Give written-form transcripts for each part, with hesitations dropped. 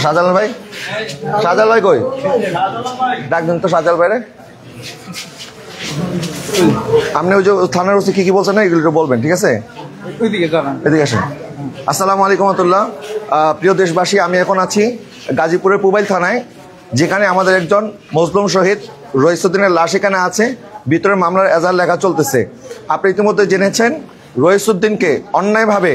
শাহজালাল ভাই, শাহজালাল ভাই কই? ডাকবেন তো শাহজালাল ভাই রে। আপনি ওই যে থানার ওসি কি বলছেন না এগুলো বলবেন, ঠিক আছে? এদিকে আসেন। আসসালামু আলাইকুম রহমতুল্লাহ। প্রিয় দেশবাসী, আমি এখন আছি গাজীপুরের পুবাইল থানায়, যেখানে আমাদের একজন মজলুম শহীদ রইসুদ্দিনের লাশ এখানে আছে। ভিতরে মামলার এজাহার লেখা চলতেছে। আপনি ইতিমধ্যে জেনেছেন রইসুদ্দিনকে অন্যায়ভাবে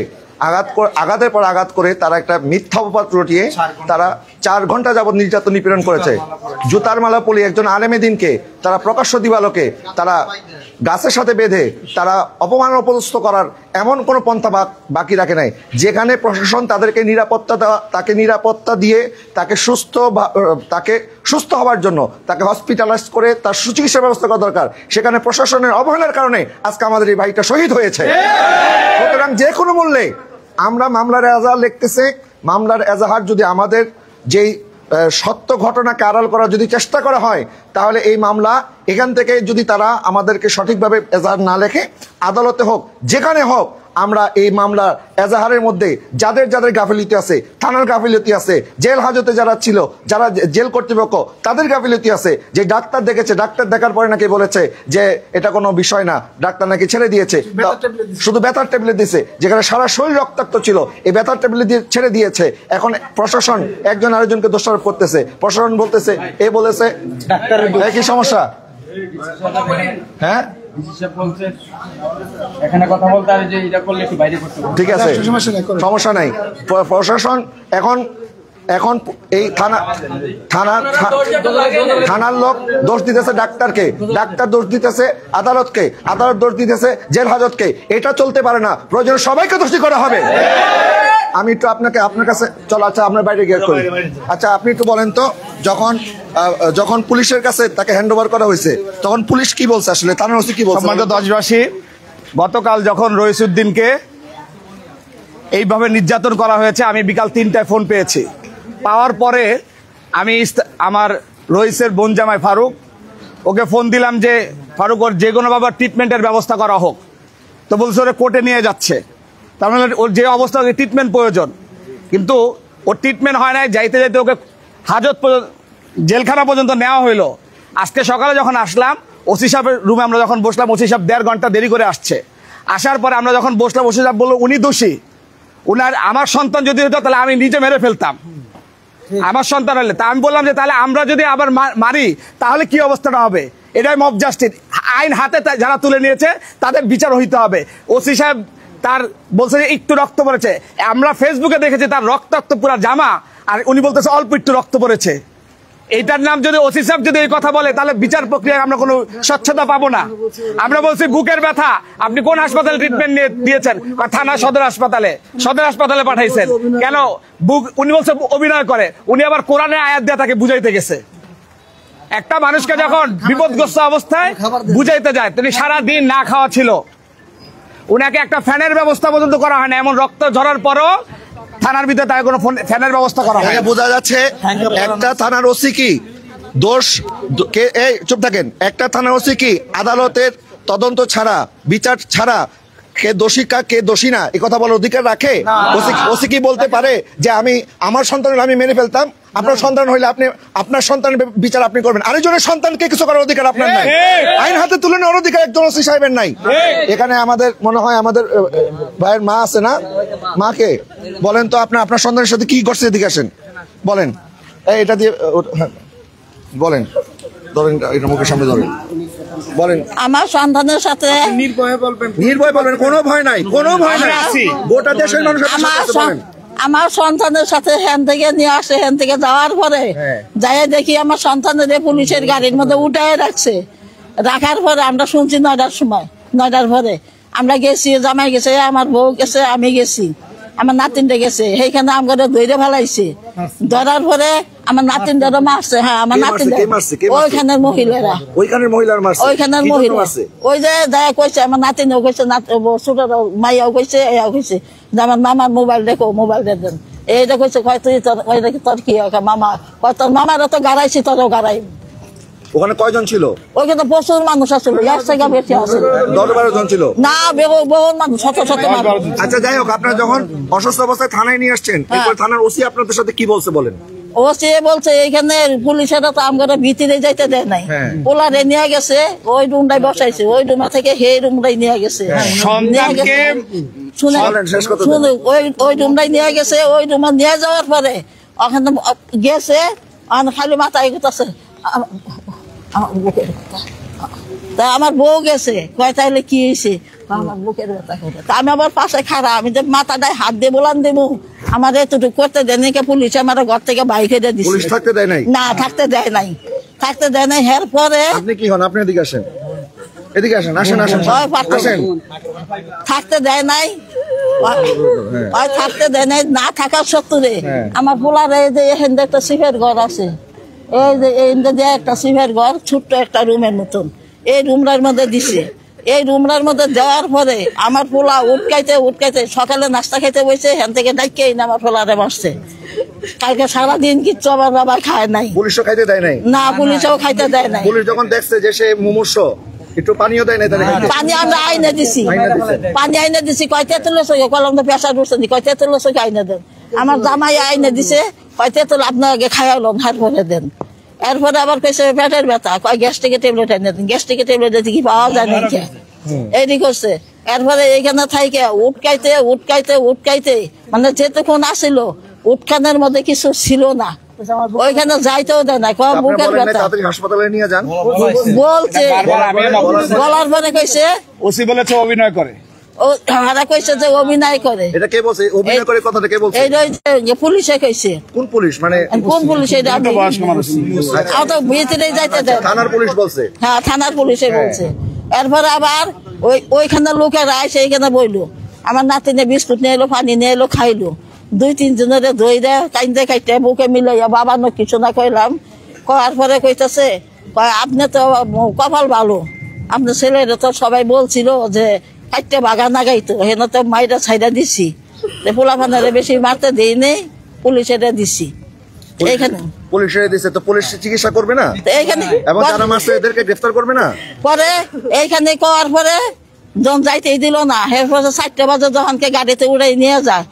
আঘাতের পর আঘাত করে তারা একটা মিথ্যা অপবাদ রটিয়ে তারা 4 ঘন্টা যাবৎ নির্যাতন নিপীড়ন করেছে। জুতার মালা পলি একজন আলেমে দিনকে তারা প্রকাশ্য দিবালোকে তারা গাছের সাথে বেঁধে তারা অপমান অপদস্থ করার এমন কোনো পন্থা বাকি রাখে নাই, যেখানে প্রশাসন তাদেরকে নিরাপত্তা দিয়ে তাকে সুস্থ হওয়ার জন্য তাকে হসপিটালাইজ করে তার সুচিকিৎসার ব্যবস্থা করা দরকার, সেখানে প্রশাসনের অবহেলার কারণে আজকে আমাদের এই ভাইটা শহীদ হয়েছে। সুতরাং যে কোনো মূল্যে আমরা মামলার এজাহার লিখতেছে। মামলার এজাহার যদি আমাদের যেই সত্য ঘটনাকে আড়াল করার যদি চেষ্টা করা হয়, তাহলে এই মামলা এখান থেকে যদি তারা আমাদেরকে সঠিকভাবে এজাহার না লেখে, আদালতে হোক যেখানে হোক, আমরা এই মামলা এজাহারের মধ্যে যাদের যাদের গাফিলতি আছে, থানার গাফিলতি আছে, জেল হাজতে যারা ছিল, যারা জেল কর্তৃপক্ষ তাদের গাফিলতি আছে। যে ডাক্তার দেখেছে, ডাক্তার দেখার পরে নাকি বলেছে যে এটা কোনো বিষয় না, ডাক্তার নাকি ছেড়ে দিয়েছে, শুধু ব্যথার ট্যাবলেট দিয়েছে, যেখানে সারা শরীর রক্তাক্ত ছিল, এই ব্যথার ট্যাবলেট দিয়ে ছেড়ে দিয়েছে। এখন প্রশাসন একজন আরেকজনকে দোষারোপ করতেছে। প্রশাসন বলতেছে এ বলেছে একই সমস্যা। হ্যাঁ, ঠিক আছে, সমস্যা নাই। প্রশাসন এখন এই থানার লোক দোষ দিতেছে ডাক্তারকে, ডাক্তার দোষ দিতেছে আদালতকে, আদালত দোষ দিতেছে জেল হাজতকে। এটা চলতে পারে না, প্রয়োজন সবাইকে দোষী করা হবে। আমি একটু আপনার কাছে চলো। আচ্ছা, আপনার বাইরে গিয়ে করি। আচ্ছা, আপনি একটু বলেন তো, যখন পুলিশের কাছে তাকে হ্যান্ড ওভার করা হয়েছে তখন পুলিশ কি বলছে, আসলে থানার ওসি কি বলছে? দেশবাসী, গতকাল যখন রইসুদ্দিনকে এইভাবে নির্যাতন করা হয়েছে, আমি বিকাল 3টায় ফোন পেয়েছি। পাওয়ার পরে আমি আমার রইসের বোন জামাই ফারুক, ওকে ফোন দিলাম যে ফারুক, ওর যে কোনোভাবে ট্রিটমেন্টের ব্যবস্থা করা হোক। তো বলছে ওরা কোর্টে নিয়ে যাচ্ছে, তার মানে ওর যে অবস্থা, ওকে ট্রিটমেন্ট প্রয়োজন। কিন্তু ওর ট্রিটমেন্ট হয় নাই, যাইতে যাইতে ওকে জেলখানা পর্যন্ত নেওয়া হইলো। আজকে সকালে যখন আসলাম ওসি সাহেবের রুমে, আমরা যখন বসলাম, ওসি সাহেব 1.5 ঘন্টা দেরি করে আসছে। আসার পরে আমরা যখন বসলাম, ওসি সাহেব বললো উনি দোষী, আমার সন্তান যদি হতো তাহলে আমি নিজে মেরে ফেলতাম, আমার সন্তান হলে। তা আমি বললাম যে তাহলে আমরা যদি আবার মারি তাহলে কি অবস্থাটা হবে? এটাই মব জাস্টিস, আইন হাতে যারা তুলে নিয়েছে তাদের বিচার হইতে হবে। ওসি সাহেব তার বলছে যে একটু রক্ত পড়েছে, আমরা ফেসবুকে দেখেছি তার রক্তাক্ত পুরা জামা, আর উনি বলতেছে অল্প একটু রক্ত পড়েছে। এইটার নাম যদি ওসি সাহেব যদি এই কথা বলে, তাহলে বিচার প্রক্রিয়ায় আমরা কোনো স্বচ্ছতা পাবো না। আমরা বলছি বুকের ব্যথা, আপনি কোন হাসপাতালে ট্রিটমেন্ট দিয়েছেন? থানা সদর হাসপাতালে পাঠাইছেন কেন? উনি বলছে অভিনয় করে, উনি আবার কোরআনের আয়াত দিয়ে তাকে বুঝাইতে গেছে। একটা মানুষকে যখন বিপদগ্রস্ত অবস্থায় বুঝাইতে যায়, তিনি সারা দিন না খাওয়া ছিল, উনাকে একটা ফ্যানের ব্যবস্থা পর্যন্ত করা হয় না। এমন রক্ত ঝরার পরও থানার ভিতরে তাই কোনো ফ্যানের ব্যবস্থা করা হয়। বোঝা যাচ্ছে একটা থানার ওসি কি দোষ, চুপ থাকেন, একটা থানার ওসি কি আদালতের তদন্ত ছাড়া, বিচার ছাড়া কে দোষী কে দোষী না এই কথা বলার অধিকার রাখে? ওসি কি বলতে পারে যে আমার সন্তান আমি মেনে ফেলতাম, আপনার সন্তান হইলে আপনি আপনার সন্তানের বিচার আপনি করবেন, আরেকজনের সন্তানকে কিছু করার অধিকার আপনার নাই, আইন হাতে তুলে নেওয়ার অধিকার একজন ওসি সাহেবের নাই। এখানে আমাদের মনে হয় আমাদের ভাইয়ের মা আছে না, মাকে বলেন তো আপনার সন্তানের সাথে কি করছে, এদিকে আসেন বলেন। এটা দিয়ে বলেন, ধরেন এটা মুখের সামনে ধরেন, বলেন। আমার সন্তানের সাথে নির্ভয়ে বলবেন, কোনো ভয় নাই, কোনো ভয় নাই, গোটা দেশের মানুষ। আমার সন্তানের সাথে হ্যান থেকে নিয়ে আসে, হ্যান থেকে যাওয়ার পরে যাই দেখি আমার সন্তানের পুলিশের গাড়ির মধ্যে উঠায় রাখছে। রাখার পরে আমরা শুনছি 9টার পরে আমরা গেছি, জামাই গেছে, আমার বউ গেছে, আমি গেছি, আমার নাতিনটা গেছে, সেইখানে আমাকে ধরে ফেলাইছে। ধরার পরে আমার নাতিনটা মারছে। হ্যাঁ, আমার নাতিন ওইখানের মহিলারা, ওইখানের মহিলা, ওই যে দয়া কইছে, আমার নাতিনও কইছে, ছোট মাইয়াও কইছে, এও কইছে যে আমার মামার মোবাইল দেখো, মোবাইল দেন। এইটা কইছে, তোর কি মামা, তোর মামারা তো গাড়াইছি, তোরও গাড়াই। ওখানে কয়জন ছিল? ওইখানে প্রচুর মানুষ আসছিল, 1 থেকে বেশি আসছিল। 10-12 জন ছিল না, বহু মানুষ, শত শত মানুষ। আচ্ছা যাই হোক, আপনারা যখন অসুস্থ অবস্থায় থানায় নিয়ে আসছেন, এরপর থানার ওসি আপনাদের সাথে কি বলছে বলেন? ওসি বলছে এইখানে পুলিশেরা তো আমরা ভিতরে যাইতে দেয় নাই, পোলারে নিয়ে গেছে, ওই রুমটাই বসাইছে, ওই রুমা থেকে সেই রুমটাই নিয়ে গেছে। শুনে ওই রুমটাই নিয়ে গেছে, ওই রুমে নিয়ে যাওয়ার পরে ওখানে গেছে, খালি মাথায় গেছে তা আমার বউ গেছে, কয় তাইলে কি হয়েছে, আমার বুকের ব্যথা করে। তা আমি আবার পাশে খারাপ, আমি যে মাথাটায় হাত দিয়ে বলান দেবো, আমার এতটুকু করতে দেয়নি, পুলিশ আমার ঘর থেকে বাইক হেঁটে দিচ্ছে। পুলিশ থাকতে দেয় নাই? না, থাকতে দেয় নাই, থাকতে দেয় নাই। এর পরে আপনি কি হন? আপনি এদিকে আসেন, এদিকে আসেন, আসেন আসেন আসেন। থাকতে দেয় নাই, থাকতে দেয় নাই, না থাকার সত্ত্বে আমার পোলার এই যে এখান একটা সিফের ঘর আছে, এই যে একটা সিফের ঘর, ছোট্ট একটা রুমের মতন, এই রুমটার মধ্যে দিছে। এই রুমটার মধ্যে দেওয়ার পরে আমার পোলা উটকাইতে সকালে নাস্তা খাইতে বসে, হ্যান থেকে ডাইকেই না আমার পোলারে মারছে। কালকে সারাদিন কিচ্ছু আমার বাবা খায় নাই। পুলিশও খাইতে দেয় নাই? না, পুলিশও খাইতে দেয় নাই। পুলিশ যখন দেখছে যে সে মুমূর্ষ, একটু পানিও দেয় নাই? পানি আমরা আইনে দিছি, পানি আইনে দিছি, কয়তে তুলে কলম তো পেশা করছে, কয়তে তুলে আইনে দেন। আমার জামাই আইনে দিছে, কয়তে তুলে আপনার আগে খাইয়ালো, হাত ভরে দেন। এরপরে আবার কইছে পেটের ব্যথা, কয় গ্যাস্ট্রিকের ট্যাবলেট এনে দেন, গ্যাস্ট্রিকের ট্যাবলেট কি পাওয়া যায় না, এইটি করছে। এরপরে এইখানে থাইকে উটকাইতে মানে যেতক্ষণ আসিল, উটখানের মধ্যে কিছু ছিল না, ওইখানে যাইতেও দেয় না, কয় বুকের ব্যথা। হাসপাতালে নিয়ে যান বলছে, বলার পরে কইছে ওসি বলেছে অভিনয় করে, কইছে যে অভিনয় করে। এটা কে বলছে অভিনয় করে? কথাটা কে বলছে? এই পুলিশে কইছে। কোন পুলিশ? মানে কোন পুলিশ? এটা তো ভিতরে যাইতে দেয়। থানার পুলিশ বলছে? হ্যাঁ, থানার পুলিশে বলছে। এরপরে আবার ওইখানে লোকেরা আইসে এইখানে বইলো, আমার নাতিনে বিস্কুট নিয়ে এলো, পানি নিয়ে এলো, খাইলো। 2-3 জনের ধই দেয়, কাইন্দে কাইতে বুকে মিলাইয়া, বাবা ন কিছু না কইলাম। কয়ার পরে কইতেছে, আপনি তো কপাল ভালো, আপনার ছেলেরা তো সবাই বলছিল যে কাইতে বাগা না গাইতো, হেন তো মাইরা ছাইরা দিছি, পোলা ফানারে বেশি মারতে দিই নেই, পুলিশেরা দিছি। এইখানে পুলিশে দিছে তো পুলিশ চিকিৎসা করবে না? এইখানে এবং যারা মারছে এদেরকে গ্রেফতার করবে না? পরে এইখানে করার পরে যখন যাইতেই দিল না, এরপরে 4টা বাজে যখনকে গাড়িতে উড়াই নিয়ে যায়,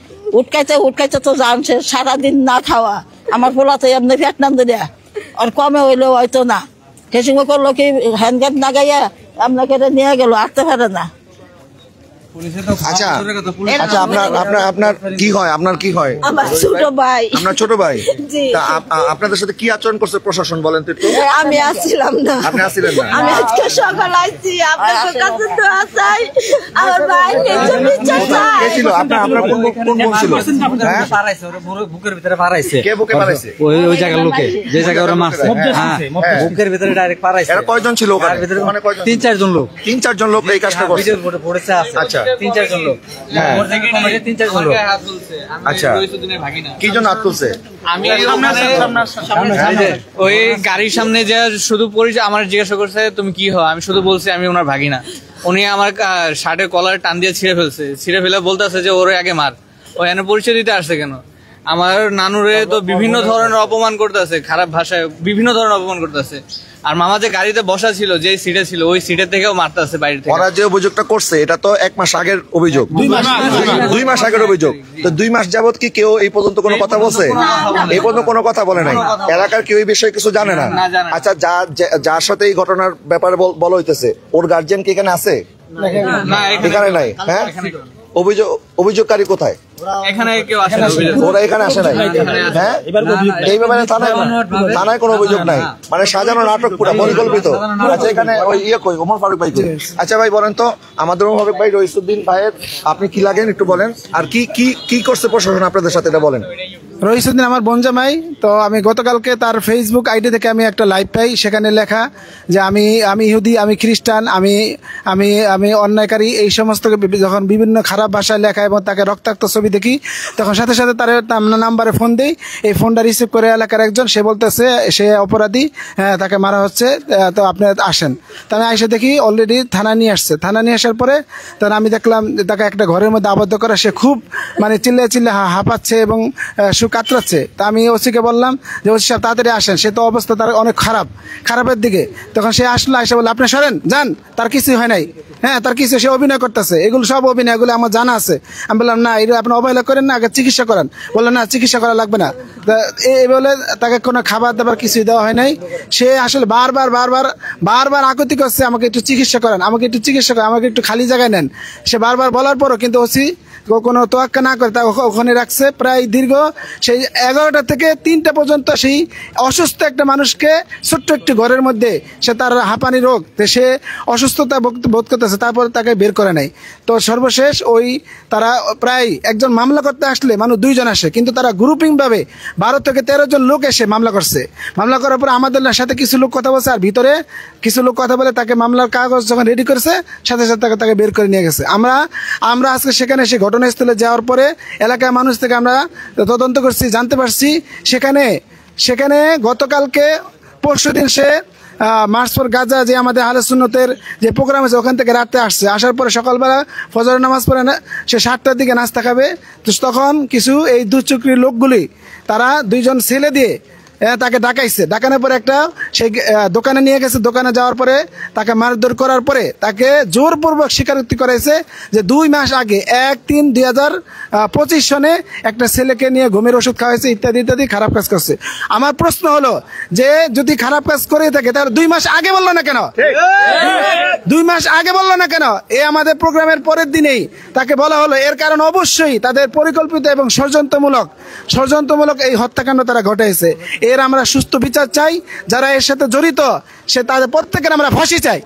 উটকাইতে তো জানছে সারাদিন না খাওয়া, আমার পোলা তো এমনি পেট নাম দিলে আর কমে হইলেও হয়তো না। সে সঙ্গে করলো কি, হ্যান্ড গ্যাপ না গাইয়া আপনাকে নিয়ে গেল, আসতে পারে না। আচ্ছা আচ্ছা, আপনার কি হয়? আপনার কি হয়? আমার ছোট ভাই। আপনার ছোট ভাই? আপনাদের সাথে কি আচরণ করছে প্রশাসন বলেন তো একটু? আমি আসছিলাম না। আপনি আসছিলেন না? আমি আজকে সকাল আইছি, আপনার কাছে তো আসাই, আমার ভাই কে ছিল? আপনার কোন বোন ছিল? বুকের ভিতরে পারাইছে। কে বুকে পারাইছে? ওই জায়গার লোকে, যে জায়গায় ওরা মারছে, বুকের ভিতরে ডাইরেক্ট পারাইছে। এরা কয়জন ছিল ওখানে? মানে কয়জন? 3-4 জন লোক। 3-4 জন লোক এই কাজটা করছে? পড়েছে আছে। আচ্ছা, 3-4 জন লোক। 3-4 জন লোক। আচ্ছা, কি জন হাত তুলছে? আমি ওই গাড়ির সামনে যে শুধু পরিচয় আমার জিজ্ঞাসা করছে তুমি কি হও, আমি শুধু বলছি আমি ওনার ভাগিনা। উনি আমার শার্টের কলার টান দিয়ে ছিঁড়ে ফেলে বলতেছে যে ওরে আগে মার। ও এনে পরিচয় দিতে আসছে কেন? আমার নানুরে তো বিভিন্ন ধরনের অপমান করতেছে, খারাপ ভাষায় বিভিন্ন ধরনের অপমান করতেছে। আর মামা যে গাড়িতে বসা ছিল, যে সিটে ছিল, ওই সিটের থেকেও মারতেছে বাইরে থেকে। ওরা যে অভিযোগটা করছে এটা তো 1 মাস আগের অভিযোগ, 2 মাস আগের অভিযোগ। তো 2 মাস যাবত কি কেউ এই পর্যন্ত কোনো কথা বলছে? এই পর্যন্ত কোনো কথা বলে নাই? এলাকার কেউ এই বিষয়ে কিছু জানে না? আচ্ছা, যার সাথে এই ঘটনার ব্যাপারে বলা হইতেছে, ওর গার্জিয়ান কি এখানে আছে? এখানে নাই। হ্যাঁ, অভিযোগকারী কোথায়? এখানে কেউ আসে না, ওরা এখানে আসে নাই। হ্যাঁ, এই ব্যাপারে থানায় কোনো অভিযোগ নাই, মানে সাজানো নাটক পুরো পরিকল্পিত। আচ্ছা, এখানে ওই কই ওমর ফারুক ভাই? আচ্ছা ভাই বলেন তো, আমাদের ওমর ফারুক ভাই রইসুদ্দিন ভাইয়ের আপনি কি লাগেন একটু বলেন, আর কি কি কি করছে প্রশাসন আপনাদের সাথে এটা বলেন। রইসুদ্দিন আমার বনজামাই। তো আমি গতকালকে তার ফেসবুক আইডি থেকে আমি একটা লাইভ পাই, সেখানে লেখা যে আমি ইহুদি, আমি খ্রিস্টান, আমি আমি আমি অন্যায়কারী, এই সমস্ত যখন বিভিন্ন খারাপ ভাষায় লেখা এবং তাকে রক্তাক্ত ছবি দেখি, তখন সাথে সাথে তার নাম্বারে ফোন দেই। এই ফোনটা রিসিভ করে এলাকার একজন, সে বলতেছে সে অপরাধী, হ্যাঁ তাকে মারা হচ্ছে, তো আপনি আসেন। তো আমি এসে দেখি অলরেডি থানা নিয়ে আসছে। থানা নিয়ে আসার পরে তখন আমি দেখলাম তাকে একটা ঘরের মধ্যে আবদ্ধ করা, সে খুব মানে চিল্লে হাঁপাচ্ছে এবং শিশু কাতরাচ্ছে। তা আমি ওসিকে বললাম যে ওসি সাহেব তাড়াতাড়ি আসেন, সে তো অবস্থা তার অনেক খারাপের দিকে। তখন সে আসলো, এসে বললো আপনি সরেন যান, তার কিছুই হয় নাই, হ্যাঁ তার কিছু, সে অভিনয় করতেছে, এগুলো সব অভিনয়, এগুলো আমার জানা আছে। আমি বললাম না, এগুলো আপনি অবহেলা করেন না, আগে চিকিৎসা করান। বললো না চিকিৎসা করা লাগবে না। এই বলে তাকে কোনো খাবার দাবার কিছুই দেওয়া হয় নাই। সে আসলে বারবার আকুতি করছে আমাকে একটু চিকিৎসা করেন, আমাকে একটু চিকিৎসা করেন, আমাকে একটু খালি জায়গায় নেন। সে বারবার বলার পরও কিন্তু ওসি কোনো তোয়াক্কা না করে তা ওখানে রাখছে। প্রায় দীর্ঘ সেই 11টা থেকে 3টা পর্যন্ত সেই অসুস্থ একটা মানুষকে ছোট্ট একটি ঘরের মধ্যে, সে তার হাঁপানি রোগ, সে অসুস্থতা বোধ করতেছে, তারপর তাকে বের করে নাই। তো সর্বশেষ তারা প্রায় একজন মামলা করতে আসলে মানুষ 2 জন আসে, কিন্তু তারা গ্রুপিং ভাবে 12 থেকে 13 জন লোক এসে মামলা করছে। মামলা করার পর আমাদের সাথে কিছু লোক কথা বলছে, আর ভিতরে কিছু লোক কথা বলে তাকে মামলার কাগজ যখন রেডি করেছে সাথে সাথে তাকে বের করে নিয়ে গেছে। আমরা আজকে সেখানে এসে ঘটনাস্থলে যাওয়ার পরে এলাকার মানুষ থেকে আমরা তদন্ত করছি, জানতে পারছি সেখানে গতকালকে পরশুদিন সে মার্চ ফর গাজা যে আমাদের আহলে সুন্নতের যে প্রোগ্রাম আছে ওখান থেকে রাতে আসছে। আসার পরে সকালবেলা ফজরের নামাজ পড়ে সে 7টার দিকে নাস্তা খাবে। তো তখন কিছু এই দুচক্রী লোকগুলি তারা 2 জন ছেলে দিয়ে তাকে ডাকাইছে। ডাকানোর পরে একটা সেই দোকানে নিয়ে গেছে। দোকানে যাওয়ার পরে তাকে মারধর করার পরে তাকে জোরপূর্বক স্বীকারোক্তি করাইছে যে 2 মাস আগে 1-3-2025 সনে একটা ছেলেকে নিয়ে ঘুমের ওষুধ খাওয়াইছে, ইত্যাদি ইত্যাদি খারাপ কাজ করছে। আমার প্রশ্ন হলো যে যদি খারাপ কাজ করে থাকে তাহলে 2 মাস আগে বললো না কেন? 2 মাস আগে বললো না কেন? আমাদের প্রোগ্রামের পরের দিনেই তাকে বলা হলো। এর কারণ অবশ্যই তাদের পরিকল্পিত এবং ষড়যন্ত্রমূলক এই হত্যাকাণ্ড তারা ঘটাইছে। এর আমরা সুস্থ বিচার চাই। যারা এর সাথে জড়িত তাদের প্রত্যেকের আমরা ফাঁসি চাই।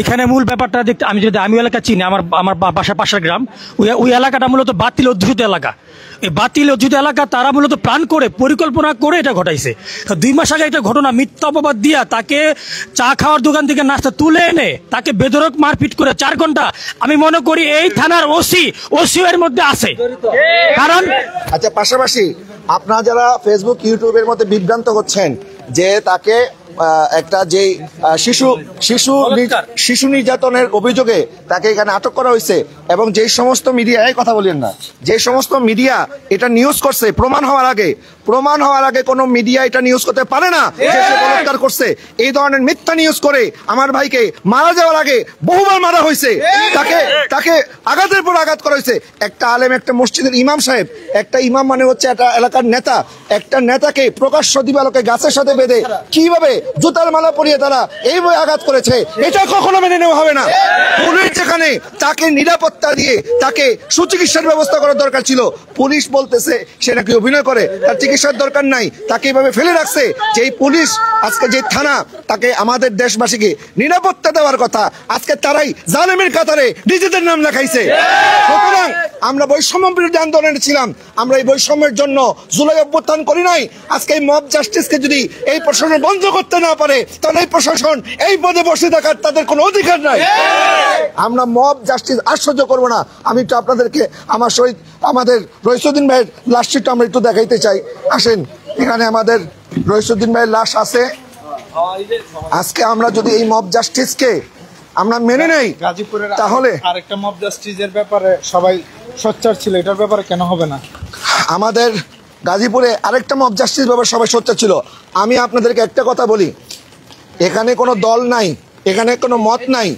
এইখানে মূল ব্যাপারটা দেখতে আমি এলাকা চিনি, আমার বাসার পাশের গ্রাম, ওই এলাকাটা মূলত বাতিল অধ্যুষিত এলাকা। এই বাতিল অধ্যুষিত এলাকা তারা মূলত প্ল্যান করে পরিকল্পনা করে এটা ঘটাইছে। 2 মাস আগে একটা ঘটনা মিথ্যা অপবাদ দিয়া তাকে চা খাওয়ার দোকান থেকে নাস্তা তুলে এনে তাকে বেধড়ক মারপিট করে 4 ঘন্টা, আমি মনে করি এই থানার ওসি এর মধ্যে আছে। কারণ আচ্ছা, পাশাপাশি আপনারা যারা ফেসবুক ইউটিউবের মধ্যে বিভ্রান্ত হচ্ছেন যে তাকে একটা যে শিশু নির্যাতনের অভিযোগে তাকে এখানে আটক করা হয়েছে, এবং যে সমস্ত মিডিয়া, এই কথা বলেন না, যে সমস্ত মিডিয়া এটা নিউজ করছে প্রমাণ হওয়ার আগে কোনো মিডিয়া এটা নিউজ করতে পারে না যে সে বলাৎকার করছে। এই ধরনের মিথ্যা নিউজ করে আমার ভাইকে মারা যাওয়ার আগে বহুবার মারা হয়েছে, তাকে আঘাতের পর আঘাত করা হয়েছে। একটা আলেম, একটা মসজিদের ইমাম সাহেব, একটা ইমাম মানে হচ্ছে একটা এলাকার নেতা, একটা নেতাকে প্রকাশ্য দিবালোকে গাছের সাথে বেঁধে কিভাবে জুতার মালা পরিয়ে তারা এইভাবে আঘাত করেছে, এটা কখনো মেনে নেওয়া হবে না। পুলিশ যেখানে তাকে নিরাপত্তা দিয়ে তাকে সুচিকিৎসার ব্যবস্থা করার দরকার ছিল, পুলিশ বলতেছে সে নাকি অভিনয় করে, তার চিকিৎসার দরকার নাই, তাকে এইভাবে ফেলে রাখছে। যে পুলিশ আজকে যে থানা তাকে আমাদের দেশবাসীকে নিরাপত্তা দেওয়ার কথা, আজকে তারাই জালেমের কাতারে নিজেদের নাম লেখাইছে। সুতরাং আমরা বৈষম্য বিরোধী আন্দোলনে ছিলাম, আমরা এই বৈষম্যের জন্য জুলাই অভ্যুত্থান করি নাই। আজকে এই মব জাস্টিসকে যদি এই প্রশাসন বন্ধ করতে না পারে তাহলে এই প্রশাসন এই পদে বসে থাকার তাদের কোনো অধিকার নাই। আমরা মব জাস্টিস আশ্চর্য করব না। আমি একটু আপনাদেরকে আমার সহিত আমাদের রইসুদ্দিন ভাইয়ের লাশটা আমরা একটু দেখাইতে চাই। আসেন, এখানে আমাদের রইসুদ্দিন ভাইয়ের লাশ আছে। আজকে আমরা যদি এই মব জাস্টিসকে আমরা মেনে নেই গাজীপুরের তাহলে আরেকটা মব জাস্টিসের ব্যাপারে সবাই সোচ্চার ছিল, এটার ব্যাপারে কেন হবে না? আমাদের গাজীপুরে আরেকটা মব জাস্টিস ব্যাপারে সবাই সোচ্চার ছিল। আমি আপনাদেরকে একটা কথা বলি, এখানে কোনো দল নাই, এখানে কোনো মত নাই।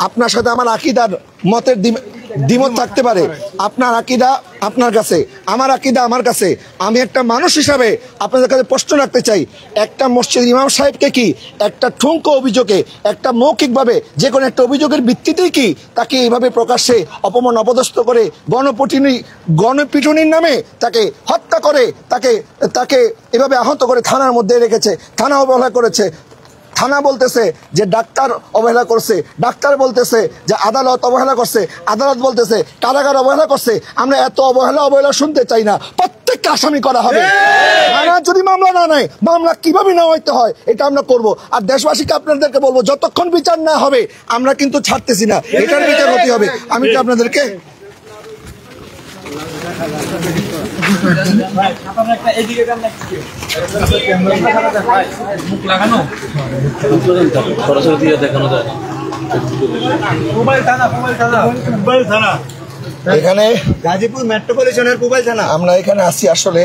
আপনার সাথে আমার আকীদার মতের দ্বিমত থাকতে পারে, আপনার আকীদা আপনার কাছে, আমার আকীদা আমার কাছে। আমি একটা মানুষ হিসাবে আপনাদের কাছে প্রশ্ন রাখতে চাই, একটা মসজিদ ইমাম সাহেবকে কি একটা ঠুনকো অভিযোগে, একটা মৌখিকভাবে যে কোনো একটা অভিযোগের ভিত্তিতেই কি তাকে এইভাবে প্রকাশ্যে অপমান অপদস্থ করে গণপিটুনির নামে তাকে হত্যা করে, তাকে এভাবে আহত করে থানার মধ্যে রেখেছে, থানা অবহেলা করেছে। থানা বলতেছে যে ডাক্তার অবহেলা করছে, ডাক্তার বলতেছে যে আদালত অবহেলা করছে, আদালত বলতেছে কারাগার অবহেলা করছে। আমরা এত অবহেলা শুনতে চাই না। প্রত্যেকটা আসামি করা হবে। থানা যদি মামলা না নেয়, মামলা কিভাবে নেওয়া হইতে হয় এটা আমরা করব। আর দেশবাসীকে আপনাদেরকে বলবো, যতক্ষণ বিচার না হবে আমরা কিন্তু ছাড়তেছি না, এটার বিচার হতে হবে। আমি তো আপনাদেরকে এখানে গাজীপুর মেট্রোপলিটনের পুবাইল থানা। আমরা এখানে আসি আসলে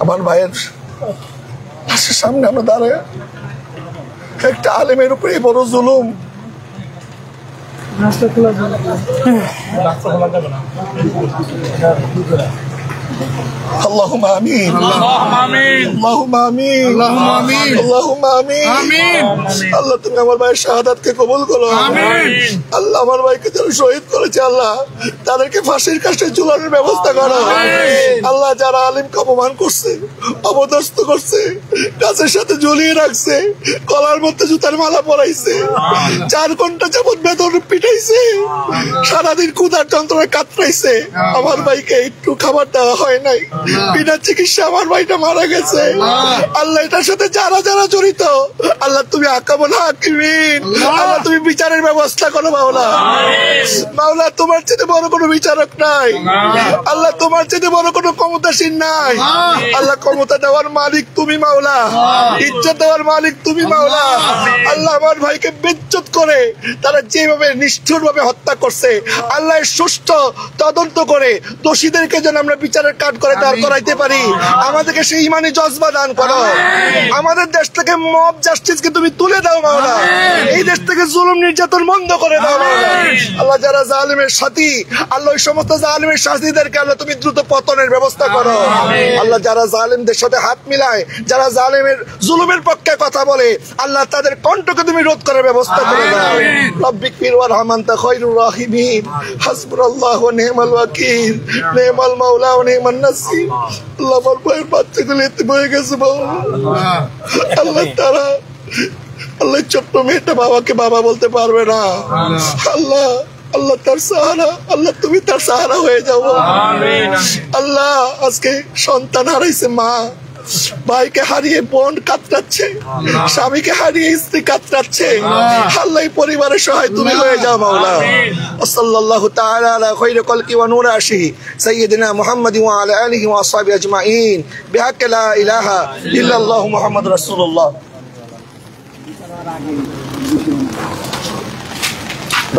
আমার ভাইয়ের সামনে আমরা দাঁড়ায় একটা আলেমের উপরে বড় জুলুম। اللهم آمين اللهم آمين اللهم آمين اللهم آمين اللهم آمين আল্লাহ তুমি আমার ভাইয়ের শাহাদাতকে কবুল করো আমিন। আল্লাহ আমার ভাইকে যারা শহীদ করেছে আল্লাহ তাদেরকে ফাঁসির কাছে ঝুলানোর ব্যবস্থা করো আল্লাহ। যারা আলিমকে অপমান করছে, অপদস্থ করছে, গাছের সাথে ঝুলিয়ে রাখছে, গলার মধ্যে জুতার মালা পরাইছে, 4 ঘন্টা যাবত বেদন পিটাইছে, সারাদিন ক্ষুধার যন্ত্রণায় কাতরাইছে, আমার ভাইকে একটু খাবার দেওয়া হয় নাই, বিনা চিকিৎসা আমার ভাইটা মারা গেছে। আল্লাহ এটার সাথে যারা যারা জড়িত আল্লাহ তুমি আকামুল হাকিমিন, আল্লাহ তুমি বিচারের ব্যবস্থা করো মাওলা। মাওলা তোমার চেয়ে বড় কোনো বিচারক নাই আল্লাহ, তোমার চেয়ে বড় কোনো ক্ষমতাসীন নাই আল্লাহ। ক্ষমতা দেওয়ার মালিক তুমি মাওলা, ইজ্জত দেওয়ার মালিক তুমি মাওলা। আল্লাহ আমার ভাইকে বেজ্জত করে তারা যেভাবে নিষ্ঠুর ভাবে হত্যা করছে আল্লাহ সুষ্ঠু তদন্ত করে দোষীদেরকে যেন আমরা বিচারের কাঠ করে দাঁড় করাইতে পারি। আমাদেরকে সেই ইমানি জজবা দান করো। আমাদের দেশ থেকে মব জাস্টিসকে তুমি তুলে দাও মাওলা। এই দেশ থেকে জুলুম নির্যাতন বন্ধ করে দাও মাওলা। আল্লাহ যারা জালিমের সাথী আল্লাহ ওই সমস্ত জালিমের সাথীদেরকে আল্লাহ তুমি দ্রুত পতনের ব্যবস্থা করো আল্লাহ। যারা জালিমদের সাথে হাত মিলায়, যারা জালিমের জুলুমের পক্ষে কথা বলে আল্লাহ তাদের কণ্ঠকে তুমি রোধ করার ব্যবস্থা করে দাও। রব্বিক ফির ওয়ারহাম আনতা খায়রুর রাহিমিন, হাসবুনাল্লাহু ওয়া নি'মাল ওয়াকিল, নি'মাল মাওলা ওয়া নি'মান নাসির। আল্লাহ আমার ভাইয়ের বাচ্চাগুলো এতিম হয়ে গেছে আল্লাহ। তারা আল্লাহ ছোট্ট মেয়েটা বাবাকে বাবা বলতে পারবে না আল্লাহ। আল্লাহ তার সাহারা, আল্লাহ তুমি তার সাহারা হয়ে যাও আল্লাহ। আজকে সন্তান হারাইছে মা, ভাইকে হারিয়ে বোন কাতরাচ্ছে, স্বামীকে হারিয়ে স্ত্রী কাতরাচ্ছে আল্লাহ। পরিবারের সহায় তুমি হয়ে যাও মাওলা। সাল্লাল্লাহু তাআলা আলা খায়রি খালকি ওয়া নূর আশিহি সাইয়্যিদিনা মুহাম্মাদিন ওয়া আলা আলিহি ওয়া আসহাবিহি আজমাইন বিহাক্কি লা ইলাহা ইল্লাল্লাহু মুহাম্মাদুর রাসূলুল্লাহ।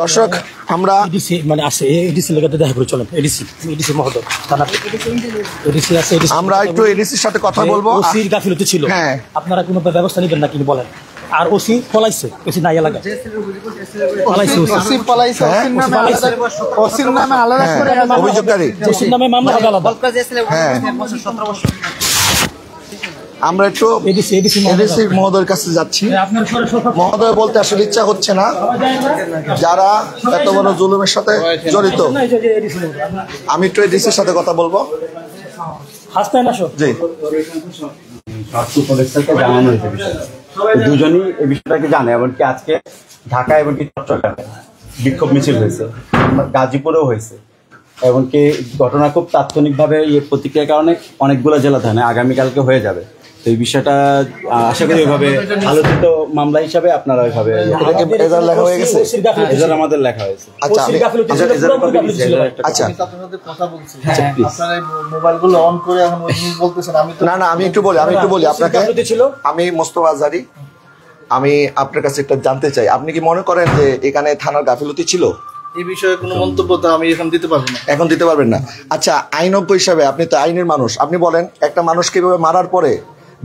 দর্শক আমরা এডিসি মানে আছে, এডিসি লেগাতে দেখা করে চলেন। এডিসি মহোদয় থানা এডিসি আছে, আমরা একটু এডিসির সাথে কথা বলবো। ওসির গাফিলতি ছিল, হ্যাঁ আপনারা কোনো ব্যবস্থা নেবেন না কি বলেন? আর ওসি পলাইছে, ওসি নাই এলাকা পলাইছে, ওসি পলাইছে, ওসির নামে আলাদা করে অভিযোগকারী, ওসির নামে মামলা আলাদা। হ্যাঁ আমরা একটু এডিসি মহোদয়ের কাছে যাচ্ছি। মহোদয় বলতে আসলে ইচ্ছা হচ্ছে না, যারা এত বড় জুলুমের সাথে জড়িত। আমি একটু এডিসির সাথে কথা বলবো। জি জানানো হয়েছে বিষয়টা, দুজনই এই বিষয়টাকে জানে। এমনকি আজকে ঢাকা এমনকি চট্টগ্রামে বিক্ষোভ মিছিল হয়েছে, গাজীপুরেও হয়েছে। এমনকি ঘটনা খুব তাৎক্ষণিকভাবে প্রতিক্রিয়ার কারণে অনেকগুলো জেলা থানায় আগামীকালকে হয়ে যাবে। তো এই বিষয়টা আশা করি ওইভাবে আলোচিত মামলা হিসাবে আপনারা ওইভাবে লেখা হয়ে গেছে, আমাদের লেখা হয়েছে। না আমি একটু বলি আপনাকে। আমি মোস্তফা আজহারী, আমি আপনার কাছে একটা জানতে চাই, আপনি কি মনে করেন যে এখানে থানার গাফিলতি ছিল? এই বিষয়ে কোনো মন্তব্য তো আমি এখন দিতে পারবো না। এখন দিতে পারবেন না? আচ্ছা, আইনজ্ঞ হিসাবে আপনি তো আইনের মানুষ, আপনি বলেন একটা মানুষ কিভাবে মারার পরে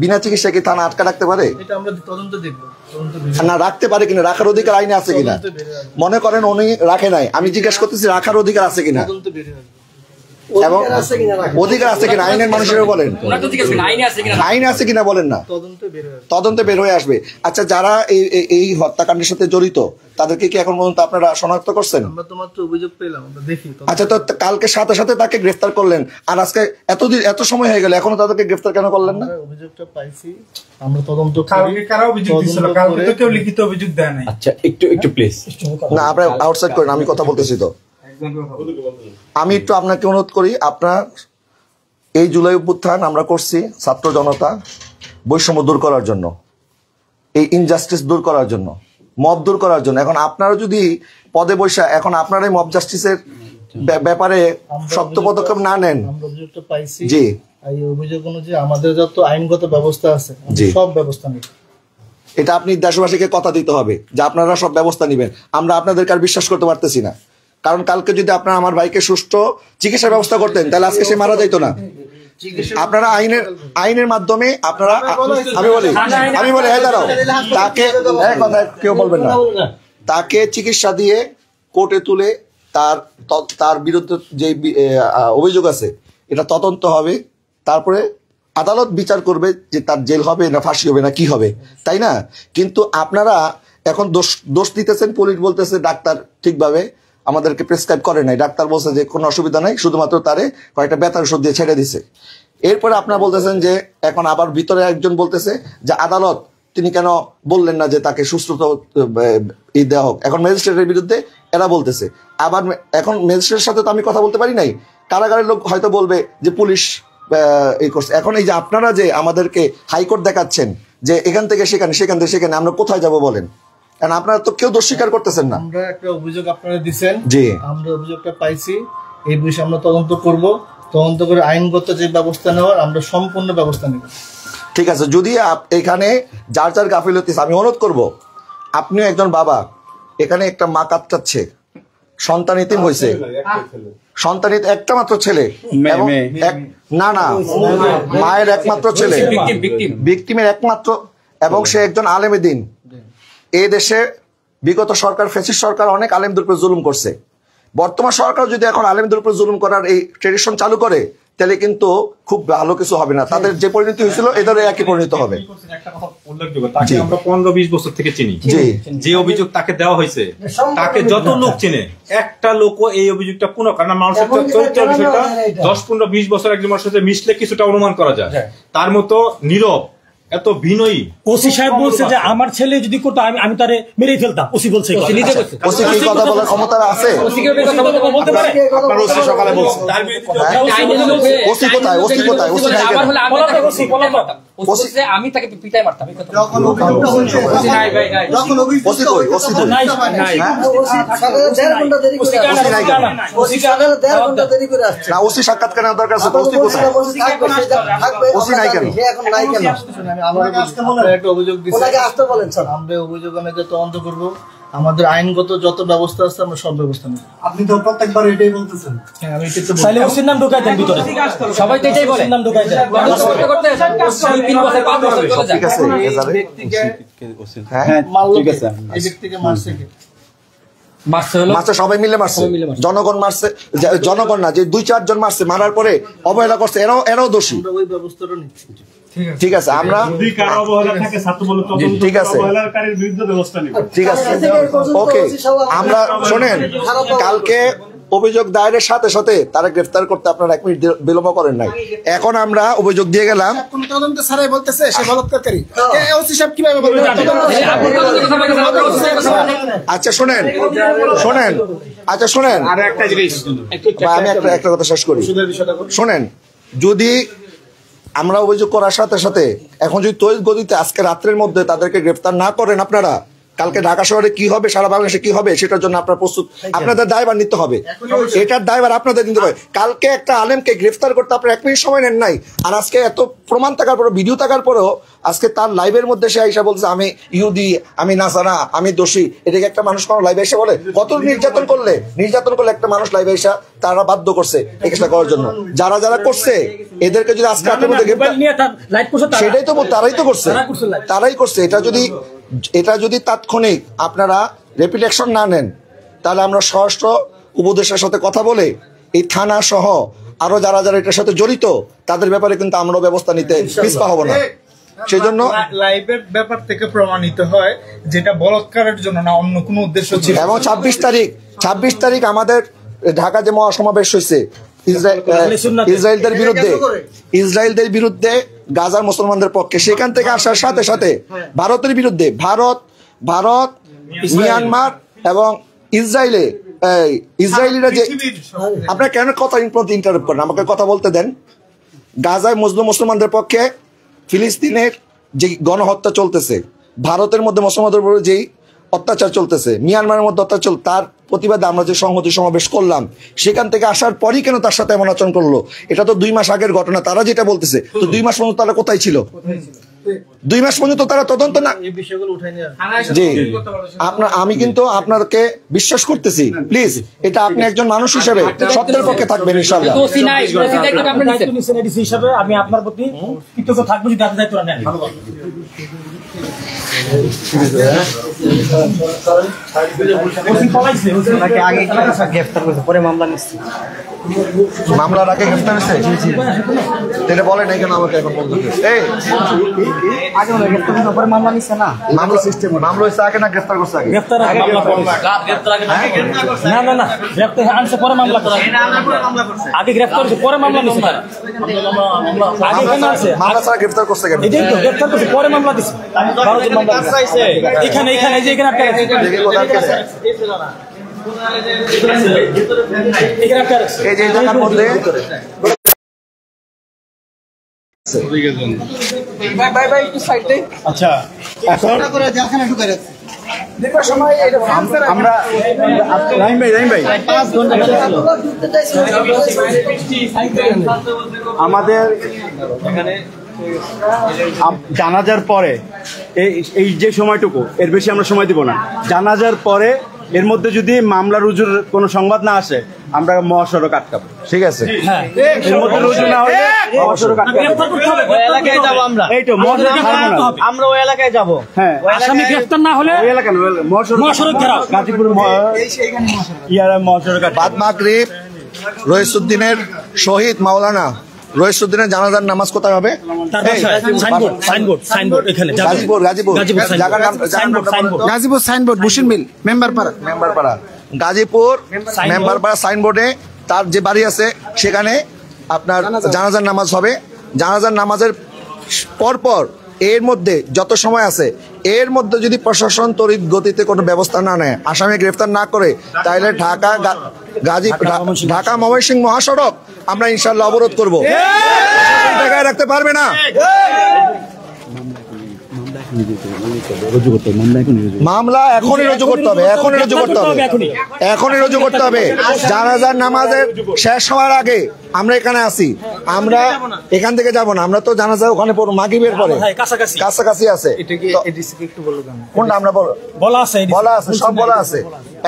বিনা চিকিৎসায় কি থানা আটকা রাখতে পারে? এটা আমরা তদন্ত দেখবো, না রাখতে পারে কিনা, রাখার অধিকার আইনে আছে কিনা? মনে করেন উনি রাখে নাই, আমি জিজ্ঞেস করতেছি রাখার অধিকার আছে কিনা, এবং অধিকার আছে কিনা আইনের মানুষ হিসেবে বলেন, আইনে আছে কিনা বলেন না, তদন্তে বের হয়ে আসবে। আচ্ছা, যারা এই হত্যাকাণ্ডের সাথে জড়িত তাদেরকে কি এখন পর্যন্ত আপনারা শনাক্ত করছেন? আচ্ছা, তো কালকে সাথে সাথে তাকে গ্রেফতার করলেন, আর আজকে এত সময় হয়ে গেল এখনো তাদেরকে গ্রেফতার কেন করলেন না? অভিযোগটা পাইছি আমরা, তদন্ত কারা অভিযোগ দিছিল, কালকে তো কেউ লিখিত অভিযোগ দেয় নাই। আচ্ছা, একটু প্লিজ না, আপনারা আউটসাইড করেন, আমি কথা বলতেছি। তো আমি একটু আপনাকে অনুরোধ করি, আপনার এই জুলাই অভ্যুত্থান আমরা করছি ছাত্র জনতা বৈষম্য দূর করার জন্য, এই ইনজাস্টিস দূর করার জন্য, মব দূর করার জন্য। এখন আপনারা যদি পদে বৈশা এখন আপনারাই মব জাস্টিসের ব্যাপারে শক্ত পদক্ষেপ না নেন, অভিযোগটা পাইছি, জি এই অভিযোগ অনুযায়ী আমাদের যত আইনগত ব্যবস্থা আছে সব ব্যবস্থা নিব। এটা আপনি দেশবাসীকে কথা দিতে হবে যে আপনারা সব ব্যবস্থা নেবেন। আমরা আপনাদেরকে আর বিশ্বাস করতে পারতেছি না। কারণ কালকে যদি আপনারা আমার ভাইকে সুষ্ঠু চিকিৎসার ব্যবস্থা করতেন তাহলে আজকে সে মারা যাইতো না। আপনারা আইনের মাধ্যমে আপনারা আমি বলি দাঁড়াও, তাকে কথা কেউ বলবেন না, তাকে চিকিৎসা দিয়ে কোর্টে তুলে তার বিরুদ্ধে যে অভিযোগ আছে এটা তদন্ত হবে, তারপরে আদালত বিচার করবে যে তার জেল হবে না ফাঁসি হবে না কি হবে, তাই না? কিন্তু আপনারা এখন দোষ দিতেছেন, পুলিশ বলতেছে ডাক্তার ঠিকভাবে আমাদেরকে প্রেসক্রাইব করে নাই, ডাক্তার বলছে যে কোনো অসুবিধা নাই, শুধুমাত্র তারে কয়েকটা ব্যথার ওষুধ দিয়ে ছেড়ে দিছে। এরপরে আপনারা বলতেছেন যে এখন আবার ভিতরে একজন বলতেছে যে আদালত তিনি কেন বললেন না যে তাকে সুস্থ দেওয়া হোক। এখন ম্যাজিস্ট্রেটের বিরুদ্ধে এরা বলতেছে, আবার এখন ম্যাজিস্ট্রেটের সাথে তো আমি কথা বলতে পারি নাই, কারাগারের লোক হয়তো বলবে যে পুলিশ এই করছে। এখন এই যে আপনারা যে আমাদেরকে হাইকোর্ট দেখাচ্ছেন যে এখান থেকে সেখানে, সেখান থেকে সেখানে, আমরা কোথায় যাব বলেন? কারণ আপনারা তো কেউ দোষ স্বীকার করতেছেন না। আমরা একটা অভিযোগ আপনারা দিচ্ছেন, জি আমরা অভিযোগটা পাইছি, এই বিষয়ে আমরা তদন্ত করব, তদন্ত করে আইনগত যে ব্যবস্থা নেওয়ার আমরা সম্পূর্ণ ব্যবস্থা নেব। ঠিক আছে, যদি এখানে যার যার গাফিলতি, আমি অনুরোধ করব, আপনিও একজন বাবা, এখানে একটা মা কাঁদছে, সন্তান ইতিম হয়েছে, সন্তান একটা মাত্র ছেলে, না না মায়ের একমাত্র ছেলে, ভিকটিমের একমাত্র, এবং সে একজন আলেমে দ্বীন। এই দেশে বিগত সরকার, ফ্যাসিস্ট সরকার অনেক আলেমদের উপর জুলুম করছে। বর্তমান সরকার যদি এখন আলেমদের উপর জুলুম করার এই ট্রেডিশন চালু করে তাহলে কিন্তু খুব ভালো কিছু হবে না, তাদের যে পরিণতি হয়েছিল এদের একই পরিণত হবে। তাকে আমরা 15-20 বছর থেকে চিনি, যে অভিযোগ তাকে দেওয়া হয়েছে তাকে যত লোক চেনে, একটা লোকও এই অভিযোগটা পুনঃ, কারণ মানুষের চরিত্রের বিষয়টা 10-15-20 বছর একজন মানুষের সাথে মিশলে কিছুটা অনুমান করা যায়, তার মতো নীরব এত বিনয়ী। ওসি সাহেব বলছে যে আমার ছেলে যদি করতো আমি তারে মেরেই ফেলতাম। ওসি বলছে, ওসি কি কথা বলার ক্ষমতা আছে? বলতে পারে আপনার ওসি সকালে বলছে, ওসি কোথায়? ওসি কোথায়? ওসি নাই কেন? ওসি আমি তাকে পিটাই মারতাম। ওসি নাই ভাই, নাই। ওসি কই? ওসি তো নাই, নাই। ওসি 1.5 ঘন্টা দেরি করে আসছে। ওসি নাই কেন? ওসি সকালে 1.5 ঘন্টা দেরি করে আসছে। না, ওসি সাক্ষাৎ করার দরকার আছে, ওসি কোথায়? ওসি নাই কেন? সে এখন নাই কেন? আমরা একটা অভিযোগ দিচ্ছি, ওনাকে আসতে বলেন স্যার, আমরা অভিযোগ অনুযায়ী তদন্ত করব, আমাদের আইনগত যত ব্যবস্থা আছে আমরা সব ব্যবস্থা নেব। আপনি তো প্রত্যেকবার এটাই বলতেছেন। হ্যাঁ, আমি এটাই তো বলছি। তাহলে ওসির নাম ঢোকাই দেন ভিতরে, সবাই তো এটাই বলে, নাম ঢোকাই দেন। করতে করতে 3 বছর 5 বছর চলে যায়। ঠিক আছে, ব্যক্তিকে হ্যাঁ ঠিক আছে, এই ব্যক্তিকে মারছে কি? মারছে সবাই মিলে মারছে, জনগণ মারছে, জনগণ না, যে 2-4 জন মারছে, মারার পরে অবহেলা করছে, এরাও দোষী। আমরা ওই ব্যবস্থাটা নিচ্ছি। ঠিক আছে, আমরা ঠিক আছে, ঠিক আছে, ওকে। আমরা শোনেন, কালকে অভিযোগ দায়েরের সাথে সাথে তারা গ্রেফতার করতে আপনারা 1 মিনিট বিলম্ব করেন নাই। এখন আমরা অভিযোগ দিয়ে গেলাম, তদন্ত ছাড়াই বলতেছে সে বলাৎকারী। ওসি সাহেব কিভাবে বলবেন? আচ্ছা শোনেন, আচ্ছা শোনেন, আমি একটা কথা শেষ করি। শোনেন, যদি আমরা অভিযোগ করার সাথে সাথে এখন যদি তৈরি গতিতে আজকে রাত্রের মধ্যে তাদেরকে গ্রেফতার না করেন আপনারা, কালকে ঢাকা শহরে কি হবে, সারা বাংলাদেশে কি হবে, সেটার জন্য আপনার প্রস্তুত, আপনাদের দায়ভার নিতে হবে, এটার দায়ভার আপনাদের নিতে হবে। কালকে একটা আলেমকে গ্রেফতার করতে আপনার 1 মিনিট সময় নেন নাই, আর আজকে এত প্রমাণ থাকার পরেও, ভিডিও থাকার পরেও আজকে তার লাইভের মধ্যে সে আইসা বলছে আমি ইহুদি, আমি নাসারা, আমি দোষী। এটাকে একটা মানুষ কোনো লাইভে এসে বলে? কত নির্যাতন করলে একটা মানুষ লাইভে এসে তারা বাধ্য করছে এই কাজটা করার জন্য। যারা যারা করছে এদেরকে যদি আজকে রাতের মধ্যে সেটাই তো তারাই তো করছে, তারাই করছে। এটা যদি তাৎক্ষণিক আপনারা র্যাপিড অ্যাকশন না নেন তাহলে আমরা স্বরাষ্ট্র উপদেষ্টার সাথে কথা বলে এই থানা সহ আরো যারা যারা এটার সাথে জড়িত তাদের ব্যাপারে কিন্তু আমরা ব্যবস্থা নিতে পিছপা হব না। সেই জন্য লাইভের ব্যাপার থেকে প্রমাণিত হয় যেটা বলাৎকারের জন্য না, অন্য কোনো উদ্দেশ্য ছিল। এবং 26 তারিখ আমাদের ঢাকা যে মহাসমাবেশ হয়েছে ইসরায়েলদের বিরুদ্ধে, গাজার মুসলমানদের পক্ষে, সেখান থেকে আসার সাথে সাথে ভারতের বিরুদ্ধে, ভারত মিয়ানমার এবং ইসরায়েলিরা যে, আপনারা কেন কথা ইন্টারাপ্ট করেন? আমাকে কথা বলতে দেন। গাজায় মজলুম মুসলমানদের পক্ষে ফিলিস্তিনের যে গণহত্যা চলতেছে, ভারতের মধ্যে মুসলমানদের উপর যেই অত্যাচার চলতেছে, মিয়ানমারের মধ্যে অত্যাচার, তার প্রতিবাদে আমরা যে সংহতি সমাবেশ করলাম, সেখান থেকে আসার পরই কেন তার সাথে এমন আচরণ করলো? এটা তো 2 মাস আগের ঘটনা। তারা যেটা বলতেছে, তো 2 মাস পর্যন্ত তারা কোথায় ছিল? 2 মাস পর্যন্ত তারা তদন্ত না। এই বিষয়গুলো উঠাই নিয়ে জি আমি কিন্তু আপনাদেরকে বিশ্বাস করতেছি, প্লিজ এটা আপনি একজন মানুষ হিসেবে সত্যের পক্ষে থাকবেন ইনশাআল্লাহ। হিসাবে আমি আপনার প্রতি কৃতজ্ঞ থাকবো যদি আপনি দায়িত্ব নেন। মামলার আগে গ্রেফতার হয়েছে, এটা বলেন কেন আমাকে এখন বলতে? মামলা সিস্টেম মামলা হয়েছে আগে না গ্রেফতার করছে আগে? আগে গ্রেফতার করছে পরে মামলা নিচ্ছে। মামলা ছাড়া গ্রেফতার করছে কেন? গ্রেফতার করছে পরে মামলা দিচ্ছে। এখানে এখানে যে এখানে এই যে জায়গার মধ্যে আচ্ছা এখন আমরা রাহিম ভাই আমাদের জানাজার পরে এই যে সময়টুকু এর বেশি আমরা সময় দিব না। জানাজার পরে এর মধ্যে যদি মামলা রুজুর কোনো সংবাদ না আসে আমরা মহাসড়ক আটকাবো। ঠিক আছে, এর মধ্যে রুজু না হলে মহাসড়ক আটকাবো। এলাকায় যাবো আমরা, এই তো আমরা ওই এলাকায় যাবো। হ্যাঁ, আসামি গ্রেফতার না হলে ওই এলাকা মহাসড়ক ঘেরাও গাজীপুর মহাসড়ক। বাদ মাগরিব রইসুদ্দিনের শহীদ মাওলানা রইসুদ্দিনের জানাজার নামাজ কোথায় হবে? গাজীপুর সাইনবোর্ড বসির মিল মেম্বারপাড়া গাজীপুর মেম্বারপাড়া সাইনবোর্ডে তার যে বাড়ি আছে সেখানে আপনার জানাজার নামাজ হবে। জানাজার নামাজের পরপর এর মধ্যে যত সময় আছে এর মধ্যে যদি প্রশাসন তড়িৎ গতিতে কোনো ব্যবস্থা না নেয়, আসামি গ্রেফতার না করে, তাহলে ঢাকা ময়মনসিংহ মহাসড়ক আমরা ইনশাআল্লাহ অবরোধ করবো। জায়গায় রাখতে পারবে না। মামলা এখনই রুজু করতে হবে, এখনই রুজু করতে হবে। জানাজার নামাজের শেষ হওয়ার আগে আমরা এখানে আছি, আমরা এখান থেকে যাব না, আমরা তো জানাজা ওখানে মাগরিবের পরে কাছাকাছি আছে। কোনটা আমরা বলা আছে, সব বলা আছে।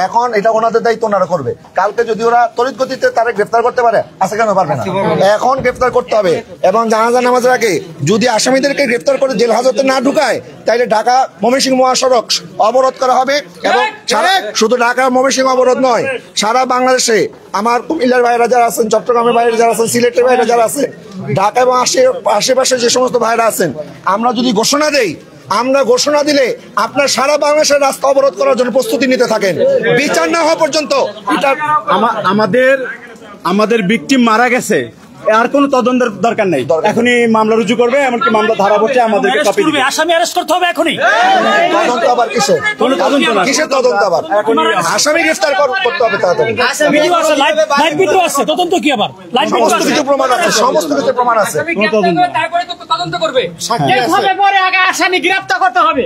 এখন এটা ওনাদের দায়িত্ব, ওনারা করবে। কালকে যদি ওরা তড়িৎ গতিতে তারা গ্রেফতার করতে পারে, আজকে কেন পারবে না? এখন গ্রেফতার করতে হবে। এবং জানাজা নামাজের আগে যদি আসামিদেরকে গ্রেফতার করে জেল হাজতে না ঢুকায়, তাহলে ঢাকা ময়মনসিংহ মহাসড়ক অবরোধ করা হবে। এবং শুধু ঢাকা ময়মনসিংহ অবরোধ নয়, সারা বাংলাদেশে আমার কুমিল্লার ভাইরা যারা আছেন, চট্টগ্রামের ভাইরা যারা আছেন, সিলেটের ভাইরা যারা আছেন, ঢাকা এবং আশেপাশে যে সমস্ত ভাইরা আছেন, আমরা যদি ঘোষণা দেই, আমরা ঘোষণা দিলে আপনার সারা বাংলাদেশের রাস্তা অবরোধ করার জন্য প্রস্তুতি নিতে থাকেন, বিচার না হওয়া পর্যন্ত। আমাদের ভিকটিম মারা গেছে, আর কোনো তদন্তের দরকার নেই। এখনই মামলা রুজু করবে, এমনকি মামলা ধারা বসে আমাদেরকে কপি দিবে। আসামি অ্যারেস্ট করতে হবে এখনই। তদন্ত আবার কিসের? কিসের তদন্ত আবার? আসামি গ্রেফতার করতে হবে তাড়াতাড়ি। ভিডিও আছে, লাইভ ভিডিও আছে, তদন্ত কি আবার? সমস্ত কিছু প্রমাণ আছে, সমস্ত কিছু প্রমাণ আছে। তারপরে তো তদন্ত করবে, পরে আগে আসামি গ্রেফতার করতে হবে।